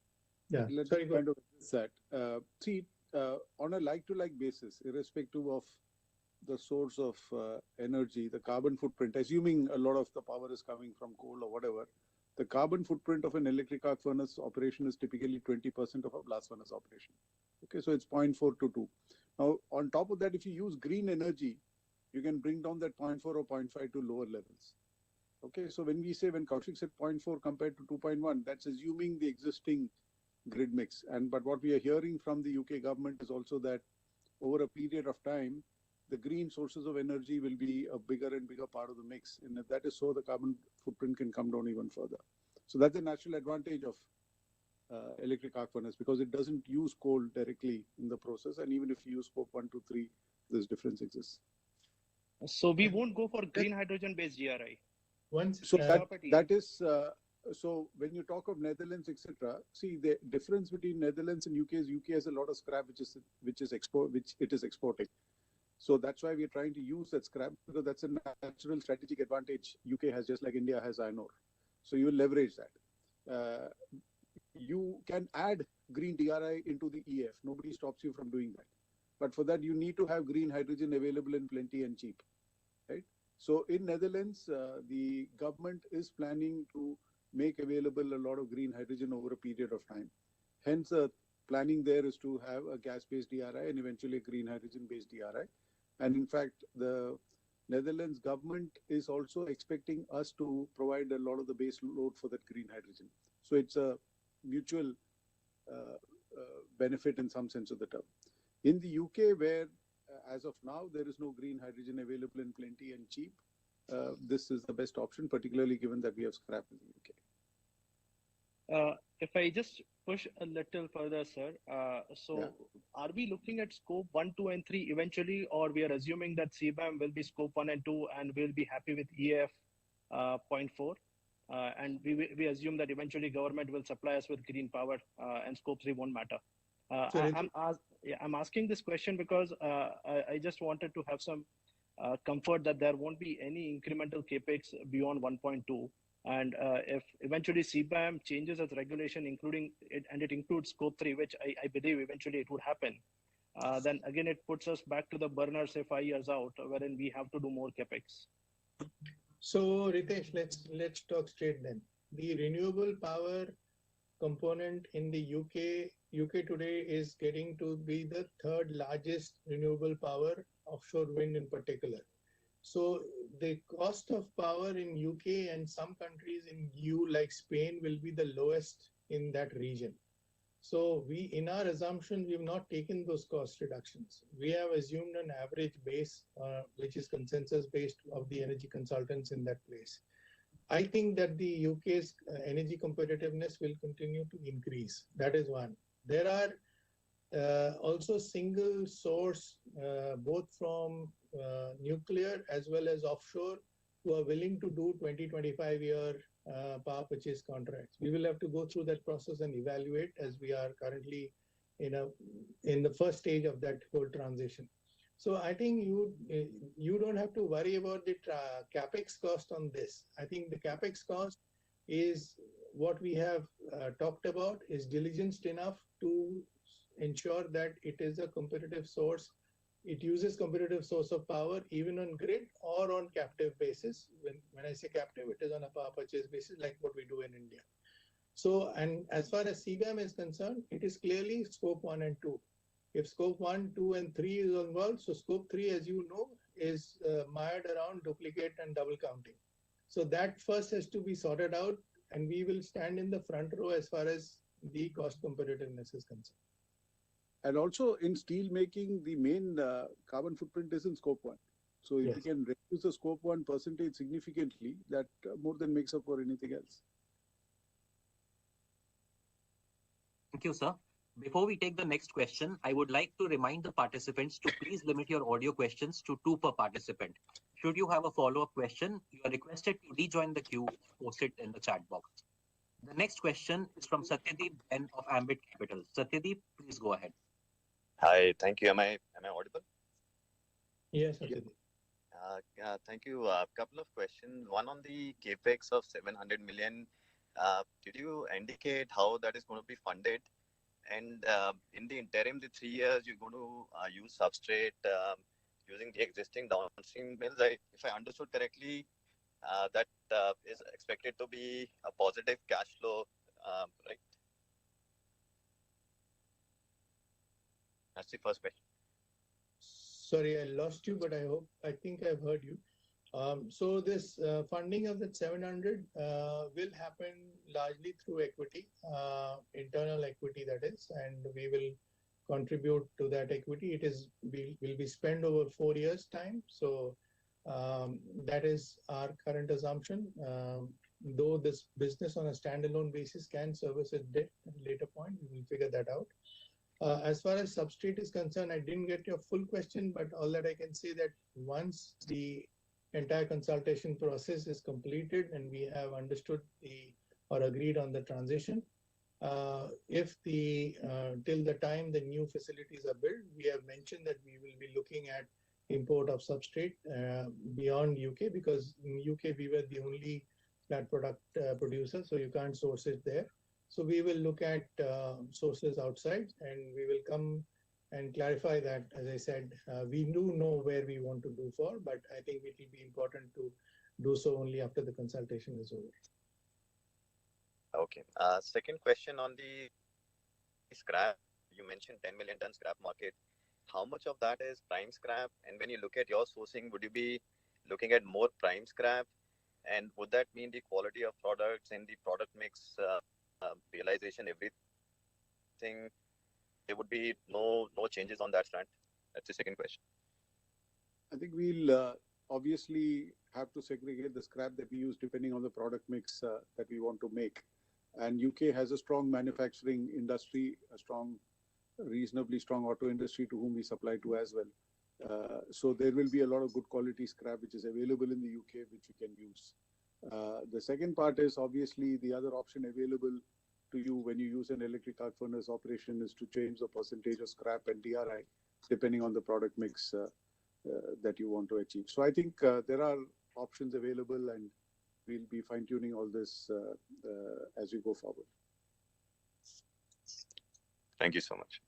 kind of address that. See, on a like-to-like basis, irrespective of the source of energy, the carbon footprint, assuming a lot of the power is coming from coal or whatever, the carbon footprint of an electric arc furnace operation is typically 20% of a blast furnace operation. Okay, so it's 0.4 to 2. Now, on top of that, if you use green energy, you can bring down that 0.4 or 0.5 to lower levels. Okay, so when Kaushik said 0.4 compared to 2.1, that's assuming the existing grid mix. But what we are hearing from the UK government is also that over a period of time, the green sources of energy will be a bigger and bigger part of the mix. And if that is so, the carbon footprint can come down even further. So that's a natural advantage of electric arc furnace, because it doesn't use coal directly in the process. And even if you use scope 1, 2, 3, this difference exists. So we won't go for green hydrogen-based DRI. So that is, so when you talk of Netherlands, etc., see the difference between Netherlands and UK is UK has a lot of scrap which it is exporting. So that's why we're trying to use that scrap, because that's a natural strategic advantage UK has, just like India has iron ore. So you will leverage that. You can add green DRI into the EF. Nobody stops you from doing that. But for that, you need to have green hydrogen available in plenty and cheap, right? So in Netherlands, the government is planning to make available a lot of green hydrogen over a period of time. Hence, planning there is to have a gas-based DRI and eventually a green hydrogen-based DRI. And in fact, the Netherlands government is also expecting us to provide a lot of the base load for that green hydrogen. So it's a mutual benefit in some sense of the term. In the UK, where as of now there is no green hydrogen available in plenty and cheap, this is the best option, particularly given that we have scrap in the UK. If I just push a little further, sir, are we looking at scope 1, 2, and 3 eventually, or we are assuming that CBAM will be scope 1 and 2 and we'll be happy with EAF point 4? And we assume that eventually government will supply us with green power and scope 3 won't matter. I'm asking this question because I just wanted to have some comfort that there won't be any incremental capex beyond 1.2. And if eventually CBAM changes its regulation, including it, and it includes scope 3, which I believe eventually it would happen, then again it puts us back to the burner, say 5 years out, wherein we have to do more capex. So Ritesh, let's talk straight then. The renewable power component in the UK today is getting to be the third largest renewable power, offshore wind in particular. So the cost of power in UK and some countries in EU like Spain will be the lowest in that region. So we, in our assumption, we've not taken those cost reductions. We have assumed an average base, which is consensus based of the energy consultants in that place. I think that the UK's energy competitiveness will continue to increase. That is one. There are also single source, both from nuclear as well as offshore, who are willing to do 20-25-year power purchase contracts. We will have to go through that process and evaluate, as we are currently in the first stage of that whole transition. So I think you don't have to worry about the capex cost on this. I think the capex cost is what we have talked about, is diligenced enough to ensure that it is a competitive source. It uses competitive source of power even on grid or on captive basis. When I say captive, it is on a power purchase basis like what we do in India. So, and as far as CBAM is concerned, it is clearly scope 1 and 2. If scope 1, 2, and 3 is involved, so scope 3, as you know, is mired around duplicate and double counting. So that first has to be sorted out, and we will stand in the front row as far as the cost competitiveness is concerned. And also in steel making, the main carbon footprint is in scope 1. So if we can reduce the scope 1 percentage significantly, that more than makes up for anything else. Thank you, sir. Before we take the next question, I would like to remind the participants to please limit your audio questions to 2 per participant. Should you have a follow-up question, you are requested to rejoin the queue or post it in the chat box. The next question is from Satyadeep Ben of Ambit Capital. Satyadeep, please go ahead. Hi, thank you. Am I audible? Yes, Satyadeep. Thank you. A couple of questions. One on the capex of 700 million. Did you indicate how that is going to be funded? And in the interim, the 3 years, you're going to use substrate using the existing downstream mills. If I understood correctly, that is expected to be a positive cash flow, right? That's the first question. Sorry, I lost you, but I think I've heard you. So this funding of that 700 will happen largely through equity, internal equity that is, and we will contribute to that equity. Will be spent over 4 years' time. So that is our current assumption. Though this business on a standalone basis can service its debt at a later point, we will figure that out. As far as substrate is concerned, I didn't get your full question, but all that I can say that once the entire consultation process is completed and we have understood or agreed on the transition, if till the time the new facilities are built, we have mentioned that we will be looking at import of substrate beyond UK, because in UK we were the only flat product producer, so you can't source it there. So we will look at sources outside, and we will come and clarify that. As I said, we do know where we want to do for, but I think it will be important to do so only after the consultation is over. Okay. Second question on the scrap. You mentioned 10 million ton scrap market. How much of that is prime scrap? And when you look at your sourcing, would you be looking at more prime scrap? And would that mean the quality of products and the product mix, realization, everything there would be no changes on that front? That's the second question. I think we'll obviously have to segregate the scrap that we use depending on the product mix that we want to make. And UK has a strong manufacturing industry, a reasonably strong auto industry to whom we supply to as well. So there will be a lot of good quality scrap which is available in the UK which we can use. The second part is obviously the other option available to you when you use an electric arc furnace operation is to change the percentage of scrap and DRI depending on the product mix that you want to achieve. So I think there are options available, and we'll be fine-tuning all this as we go forward. Thank you so much.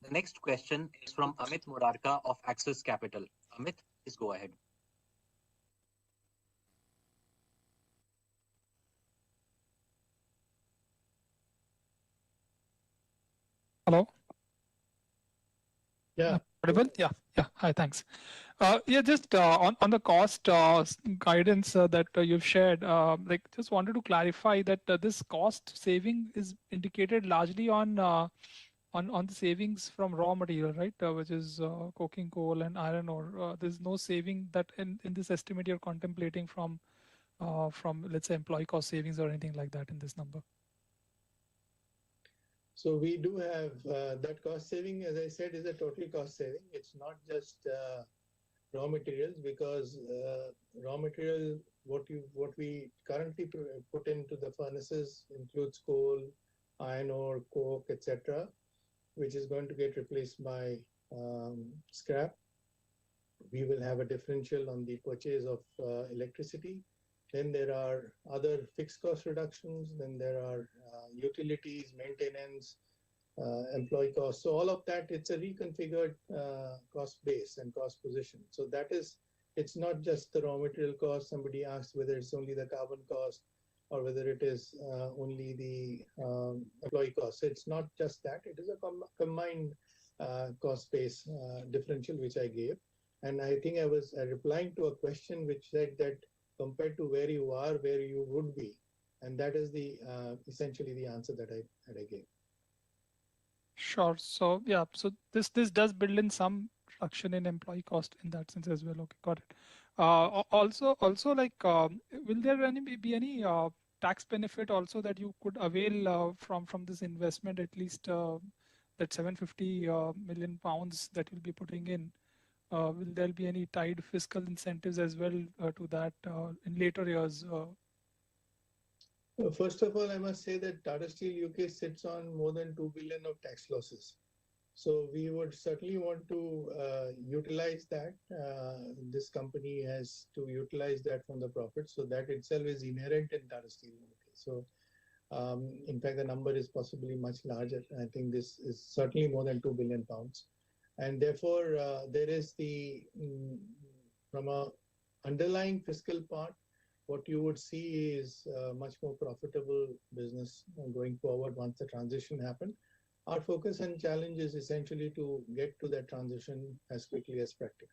The next question is from Amit Murarka of Axis Capital. Amit, please go ahead. Hello? Yeah. Audible? Yeah. Hi, thanks. Just on the cost guidance that you've shared, just wanted to clarify that this cost saving is indicated largely on the savings from raw material, right? Which is coking coal and iron ore. There's no saving that in this estimate you're contemplating from let's say employee cost savings or anything like that in this number. So we do have that cost saving, as I said, is a total cost saving. It's not just raw materials, because raw material, what we currently put into the furnaces includes coal, iron ore, coke, etc., which is going to get replaced by scrap. We will have a differential on the purchase of electricity. Then there are other fixed cost reductions. Then there are utilities, maintenance, employee costs. So all of that, it's a reconfigured cost base and cost position. So that is, it's not just the raw material cost. Somebody asked whether it's only the carbon cost or whether it is only the employee cost. So it's not just that. It is a combined cost base differential which I gave. And I think I was replying to a question which said that compared to where you are, where you would be. And that is the essentially the answer that I gave. Sure. So so this does build in some reduction in employee cost in that sense as well. Okay, got it. Also will there be any tax benefit also that you could avail from this investment, at least that 750 million pounds that you'll be putting in? Will there be any tied fiscal incentives as well to that in later years? First of all, I must say that Tata Steel UK sits on more than 2 billion of tax losses. So we would certainly want to utilize that. This company has to utilize that from the profit. So that itself is inherent in Tata Steel UK. So in fact, the number is possibly much larger. I think this is certainly more than 2 billion pounds. And therefore, there is from a underlying fiscal part, what you would see is much more profitable business going forward once the transition happened. Our focus and challenge is essentially to get to that transition as quickly as practical.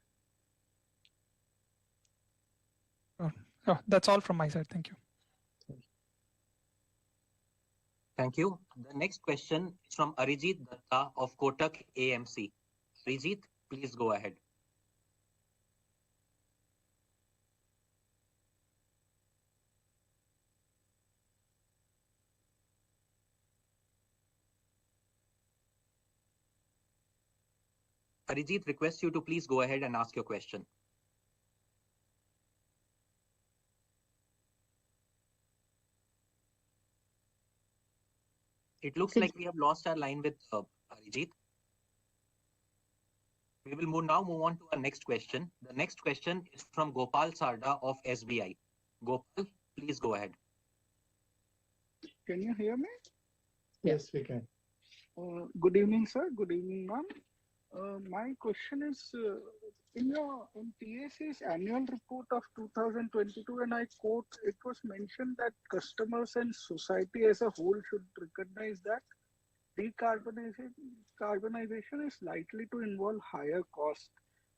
That's all from my side. Thank you. Thank you. The next question is from Arijit Datta of Kotak AMC. Arijit, please go ahead. Arijit, request you to please go ahead and ask your question. It looks like we have lost our line with Arijit. We will now move on to our next question. The next question is from Gopal Sarda of SBI. Gopal, please go ahead. Can you hear me? Yes, we can. Good evening, sir. Good evening, ma'am. My question is, in TSA's annual report of 2022, and I quote, it was mentioned that customers and society as a whole should recognize that decarbonization is likely to involve higher cost.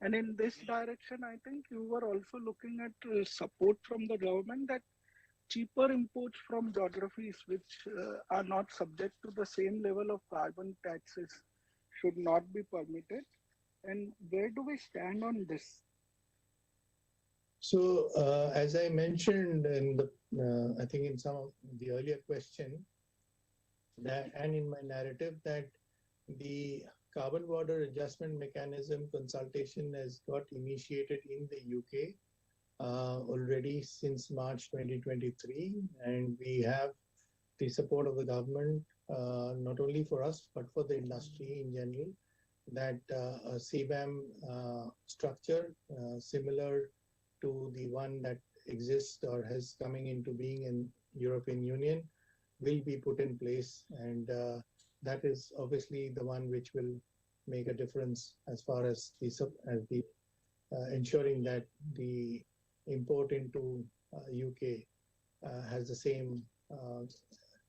And in this direction, I think you were also looking at support from the government that cheaper imports from geographies which are not subject to the same level of carbon taxes should not be permitted? And where do we stand on this? So, as I mentioned in the, I think in some of the earlier question, that and in my narrative, that the carbon border adjustment mechanism consultation has got initiated in the UK already since March 2023, and we have the support of the government, not only for us but for the industry in general, that a CBAM structure similar to the one that exists or has coming into being in European Union will be put in place, and that is obviously the one which will make a difference as far as the ensuring that the import into UK has the same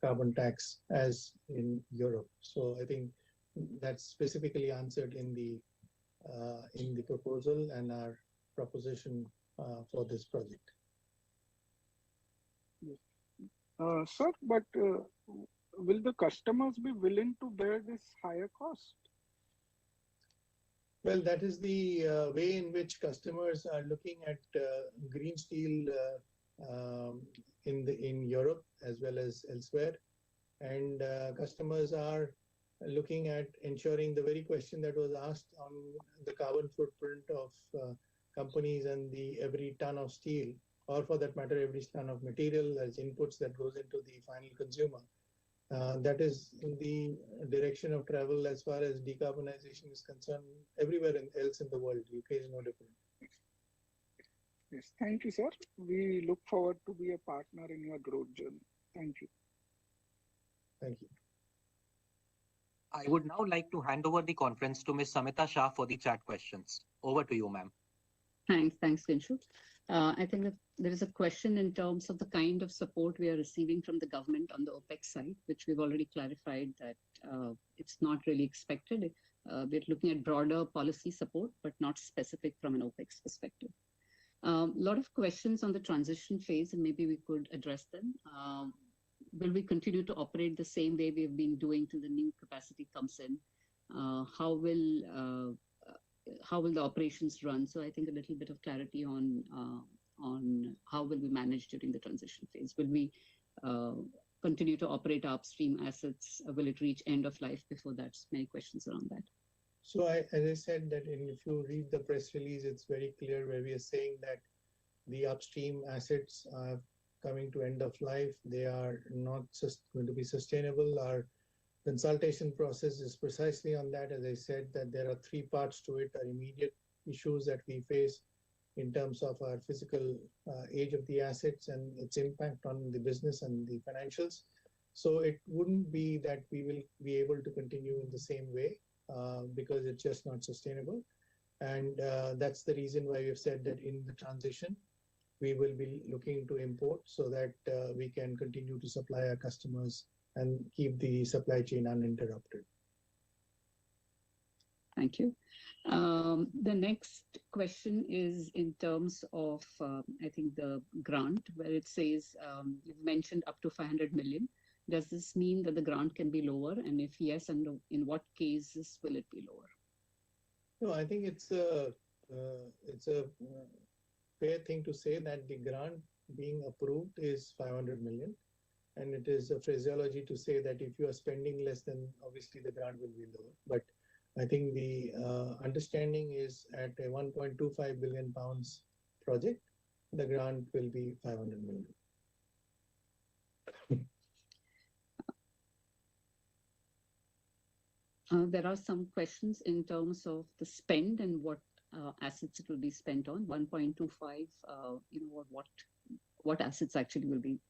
carbon tax as in Europe. So I think that's specifically answered in the proposal and our proposition for this project. Yes. Sir, but will the customers be willing to bear this higher cost? Well, that is the way in which customers are looking at green steel in Europe as well as elsewhere, and customers are looking at ensuring the very question that was asked on the carbon footprint of companies and the every ton of steel, or for that matter, every ton of material as inputs that goes into the final consumer. That is in the direction of travel as far as decarbonization is concerned everywhere else in the world. UK is no different. Yes, thank you, sir. We look forward to be a partner in your growth journey. Thank you. Thank you. I would now like to hand over the conference to Ms. Samita Shah for the chat questions. Over to you, ma'am. Thanks, Kinshu. I think that there is a question in terms of the kind of support we are receiving from the government on the OPEX side, which we've already clarified that it's not really expected. We're looking at broader policy support, but not specific from an OPEX perspective. A lot of questions on the transition phase, and maybe we could address them. Will we continue to operate the same way we've been doing till the new capacity comes in? How will the operations run? So I think a little bit of clarity on how will we manage during the transition phase. Will we continue to operate upstream assets? Will it reach end of life before that? Many questions around that. So as I said, that if you read the press release, it's very clear where we are saying that the upstream assets are coming to end of life. They are not just going to be sustainable. Our consultation process is precisely on that. As I said, that there are three parts to it: our immediate issues that we face in terms of our physical age of the assets and its impact on the business and the financials. So it wouldn't be that we will be able to continue in the same way because it's just not sustainable. And that's the reason why we've said that in the transition, we will be looking to import so that we can continue to supply our customers and keep the supply chain uninterrupted. Thank you. The next question is in terms of, I think, the grant, where it says you've mentioned up to 500 million. Does this mean that the grant can be lower? And if yes, and in what cases will it be lower? No, I think it's a fair thing to say that the grant being approved is 500 million. And it is a phraseology to say that if you are spending less, then obviously the grant will be lower. But I think the understanding is at a 1.25 billion pounds project, the grant will be 500 million. There are some questions in terms of the spend and what assets it will be spent on. 1.25, what assets actually will be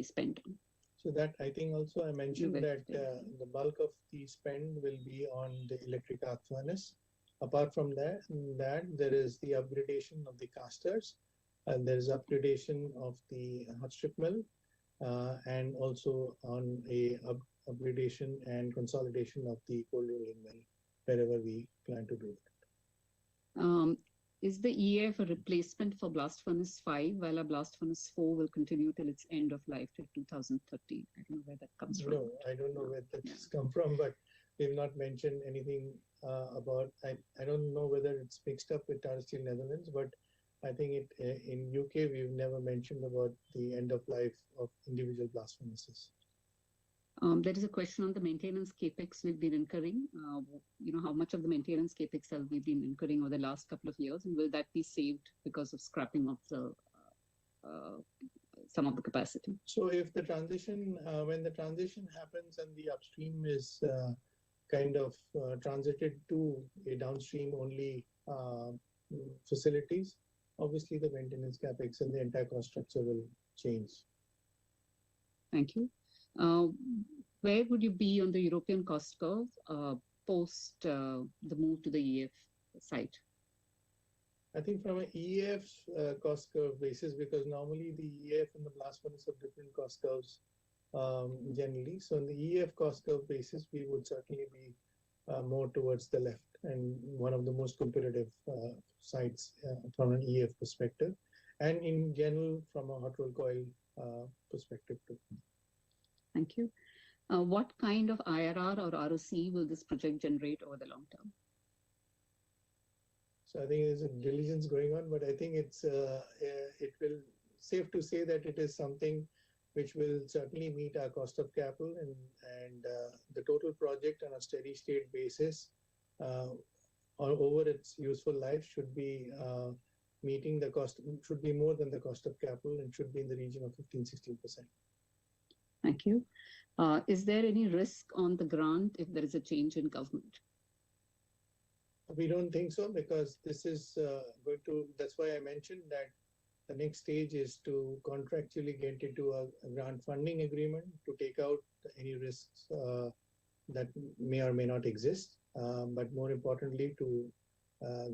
spent on. So that I think also I mentioned that the bulk of the spend will be on the electric arc furnace. Apart from that, there is the upgradation of the casters, and there is upgradation of the hot strip mill, and also on a upgradation and consolidation of the cold rolling mill wherever we plan to do that. Is the EAF a replacement for Blast Furnace 5, while a Blast Furnace 4 will continue till its end of life till 2030? I don't know where that comes from. No, I don't know where that's come from, but we've not mentioned anything about. I don't know whether it's mixed up with Tata Steel Netherlands, but I think in UK we've never mentioned about the end of life of individual blast furnaces. There is a question on the maintenance capex we've been incurring. How much of the maintenance capex have we been incurring over the last couple of years, and will that be saved because of scrapping of the some of the capacity? So if the transition, when the transition happens and the upstream is kind of transited to a downstream only facilities, obviously the maintenance capex and the entire cost structure will change. Thank you. Where would you be on the European cost curve post the move to the EAF site? I think from an EAF cost curve basis, because normally the EAF and the blast furnace have different cost curves generally. So on the EAF cost curve basis, we would certainly be more towards the left and one of the most competitive sites from an EAF perspective, and in general from a hot rolled coil perspective too. Thank you. What kind of IRR or ROC will this project generate over the long term? So I think there's a diligence going on, but I think it will safe to say that it is something which will certainly meet our cost of capital, and the total project on a steady state basis over its useful life should be meeting the cost, should be more than the cost of capital, and should be in the region of 15-16%. Thank you. Is there any risk on the grant if there is a change in government? We don't think so, because this is going to, that's why I mentioned that the next stage is to contractually get into a grant funding agreement to take out any risks that may or may not exist, but more importantly to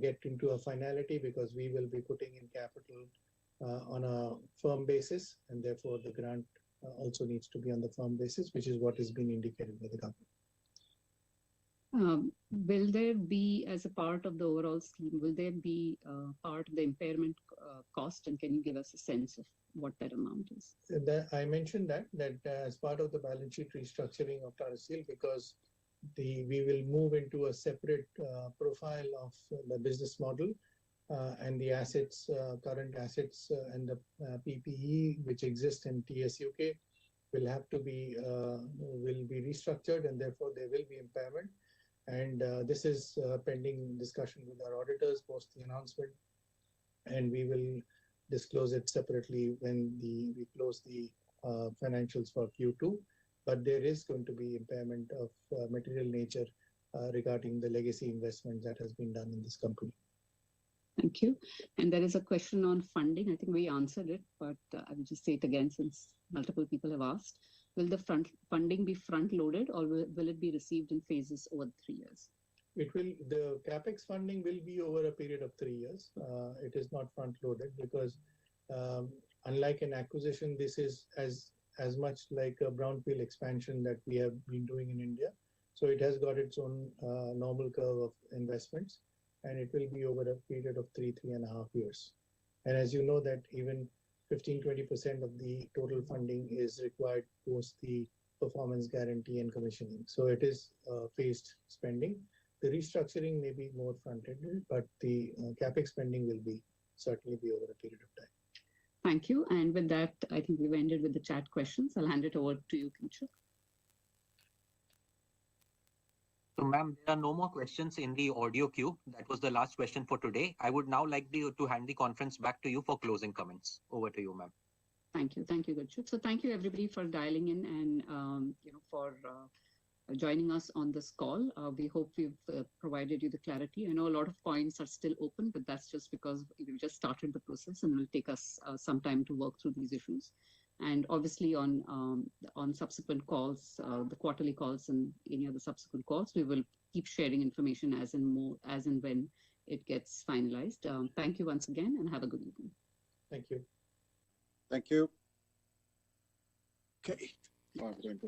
get into a finality, because we will be putting in capital on a firm basis, and therefore the grant also needs to be on the firm basis, which is what is being indicated by the government. Will there be, as a part of the overall scheme, will there be part of the impairment cost, and can you give us a sense of what that amount is? I mentioned that as part of the balance sheet restructuring of Tata Steel, because we will move into a separate profile of the business model, and the assets, current assets and the PPE which exist in TSUK will have to be restructured, and therefore there will be impairment. And this is pending discussion with our auditors post the announcement, and we will disclose it separately when we close the financials for Q2. But there is going to be impairment of material nature regarding the legacy investment that has been done in this company. Thank you. And there is a question on funding. I think we answered it, but I will just say it again since multiple people have asked. Will the funding be front-loaded, or will it be received in phases over 3 years? The capex funding will be over a period of 3 years. It is not front-loaded because unlike an acquisition, this is as much like a brownfield expansion that we have been doing in India. So it has got its own normal curve of investments, and it will be over a period of 3.5 years. And as you know that even 15-20% of the total funding is required post the performance guarantee and commissioning. So it is phased spending. The restructuring may be more front-ended, but the capex spending will certainly be over a period of time. Thank you. And with that, I think we've ended with the chat questions. I'll hand it over to you, Kinshuk. So, ma'am, there are no more questions in the audio queue. That was the last question for today. I would now like to hand the conference back to you for closing comments. Over to you, ma'am. Thank you, Kinshuk. So thank you everybody for dialing in and for joining us on this call. We hope we've provided you the clarity. I know a lot of points are still open, but that's just because we've just started the process, and it will take us some time to work through these issues. And obviously on subsequent calls, the quarterly calls and any other subsequent calls, we will keep sharing information as and when it gets finalized. Thank you once again, and have a good evening. Thank you. Thank you. Okay. Now I'm going to